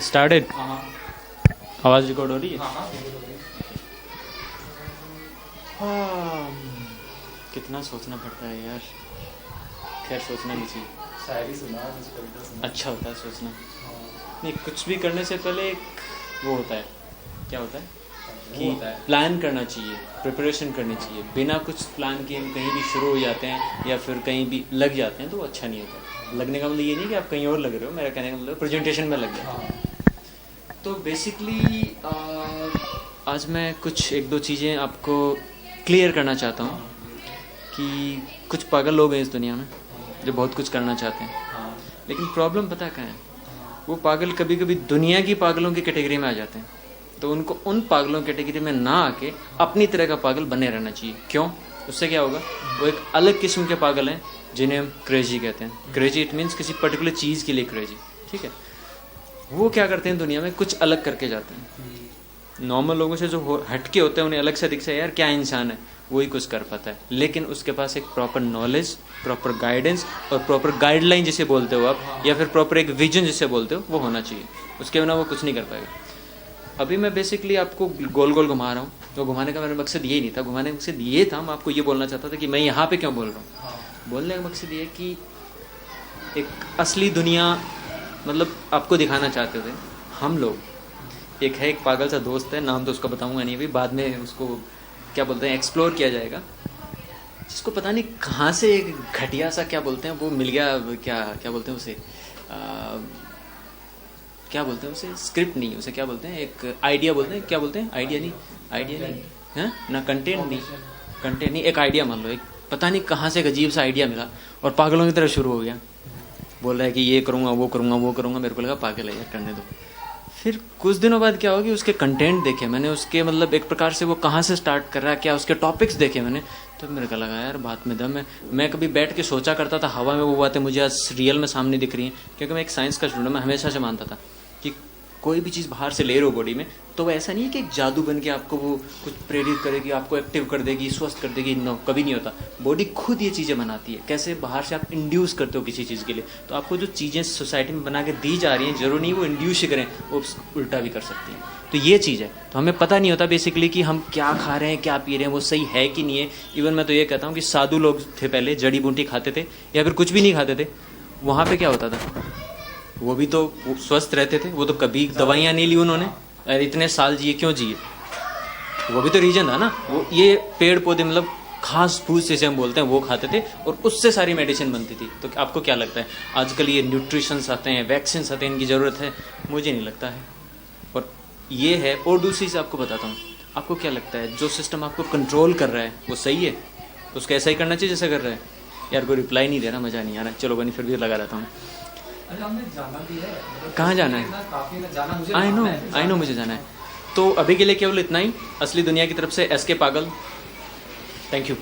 Started. हाँ आवाज़ record हो रही है। हाँ हाँ बिल्कुल हो रही कितना सोचना पड़ता है यार। खैर सोचना नहीं चाहिए, है। शायरी सुना कुछ कविता सुना। अच्छा होता है सोचना। हाँ, नहीं, कुछ भी करने से पहले एक वो होता है, क्या होता है वो कि होता है। प्लान करना चाहिए, प्रिपरेशन करनी चाहिए। बिना कुछ प्लान किए हम कहीं भी शुरू हो जाते हैं या फिर कहीं भी लग जाते हैं तो वो अच्छा नहीं होता। लगने का मतलब ये नहीं कि आप कहीं और लग रहे हो, मेरा कहने का मतलब प्रेजेंटेशन में लग गया। हाँ तो बेसिकली आज मैं कुछ एक दो चीज़ें आपको क्लियर करना चाहता हूँ कि कुछ पागल लोग हैं इस दुनिया में जो बहुत कुछ करना चाहते हैं, हाँ लेकिन प्रॉब्लम पता कहाँ है? वो पागल कभी कभी दुनिया की पागलों की कैटेगरी में आ जाते हैं। तो उनको उन पागलों कैटेगरी में ना आके अपनी तरह का पागल बने रहना चाहिए। क्यों? उससे क्या होगा? वो एक अलग किस्म के पागल हैं जिन्हें हम क्रेजी कहते हैं। क्रेजी इट मीन्स किसी पर्टिकुलर चीज़ के लिए क्रेजी, ठीक है। वो क्या करते हैं दुनिया में, कुछ अलग करके जाते हैं। नॉर्मल लोगों से जो हटके होते हैं उन्हें अलग से दिखता है, यार क्या इंसान है, वही कुछ कर पाता है। लेकिन उसके पास एक प्रॉपर नॉलेज, प्रॉपर गाइडेंस और प्रॉपर गाइडलाइन जिसे बोलते हो आप, या फिर प्रॉपर एक विजन जिसे बोलते हो, वो होना चाहिए। उसके बिना वो कुछ नहीं कर पाएगा। अभी मैं बेसिकली आपको गोल गोल घुमा रहा हूँ, तो घुमाने का मेरा मकसद ये नहीं था। घुमाने का मकसद ये था, मैं आपको ये बोलना चाहता था कि मैं यहाँ पे क्यों बोल रहा हूँ। हाँ बोलने का मकसद ये कि एक असली दुनिया मतलब आपको दिखाना चाहते थे हम लोग। एक है, एक पागल सा दोस्त है, नाम तो उसका बताऊंगा नहीं अभी, बाद में उसको क्या बोलते हैं एक्सप्लोर किया जाएगा, जिसको पता नहीं कहाँ से एक घटिया सा क्या बोलते हैं वो मिल गया। क्या क्या बोलते हैं उसे, क्या बोलते हैं उसे, स्क्रिप्ट नहीं, उसे क्या बोलते हैं, एक आइडिया बोलते हैं। क्या बोलते हैं? आइडिया नहीं है ना, कंटेंट नहीं, एक आइडिया मान लो। एक पता नहीं कहाँ से एक अजीब सा आइडिया मिला और पागलों की तरह शुरू हो गया। बोल रहा है कि ये करूँगा, वो करूँगा। मेरे को लगा पागल है यार, करने दो। फिर कुछ दिनों बाद क्या होगा कि उसके कंटेंट देखे मैंने, उसके मतलब एक प्रकार से वो कहाँ से स्टार्ट कर रहा है, क्या उसके टॉपिक्स देखे मैंने, तो मेरे को लगा यार बात में दम है। मैं कभी बैठ के सोचा करता था हवा में वो बातें मुझे आज रियल में सामने दिख रही हैं, क्योंकि मैं एक साइंस का स्टूडेंट, मैं हमेशा से मानता था कि कोई भी चीज़ बाहर से ले रहे हो बॉडी में, तो वो ऐसा नहीं है कि एक जादू बन के आपको वो कुछ प्रेरित करेगी, आपको एक्टिव कर देगी, स्वस्थ कर देगी। नो, कभी नहीं होता। बॉडी खुद ये चीज़ें बनाती है। कैसे? बाहर से आप इंड्यूस करते हो किसी चीज़ के लिए, तो आपको जो चीज़ें सोसाइटी में बना के दी जा रही हैं, जरूरी नहीं वो इंड्यूस ही करें, वो उल्टा भी कर सकती हैं। तो ये चीज़ है, तो हमें पता नहीं होता बेसिकली कि हम क्या खा रहे हैं, क्या पी रहे हैं, वो सही है कि नहीं है। इवन मैं तो ये कहता हूँ कि साधु लोग थे पहले, जड़ी बूटी खाते थे या फिर कुछ भी नहीं खाते थे, वहाँ पे क्या होता था, वो भी तो स्वस्थ रहते थे। वो तो कभी दवाइयाँ नहीं ली उन्होंने, अरे इतने साल जिए, क्यों जिए? वो भी तो रीजन था ना। वो ये पेड़ पौधे मतलब घास फूस जैसे हम बोलते हैं वो खाते थे और उससे सारी मेडिसिन बनती थी। तो आपको क्या लगता है आजकल ये न्यूट्रिशंस आते हैं, वैक्सीन आते हैं, इनकी ज़रूरत है? मुझे नहीं लगता है। और ये है। और दूसरी से आपको बताता हूँ, आपको क्या लगता है जो सिस्टम आपको कंट्रोल कर रहा है वो सही है? उसको ऐसा ही करना चाहिए जैसा कर रहा है? यार कोई रिप्लाई नहीं दे रहा, मज़ा नहीं आ रहा। चलो बनी, फिर भी लगा रहता हूँ। अरे हमने जाना भी है, मतलब कहाँ जाना है? काफी ना जाना, मुझे आई नो मुझे जाना है। तो अभी के लिए केवल इतना ही। असली दुनिया की तरफ से एस के पागल, थैंक यू।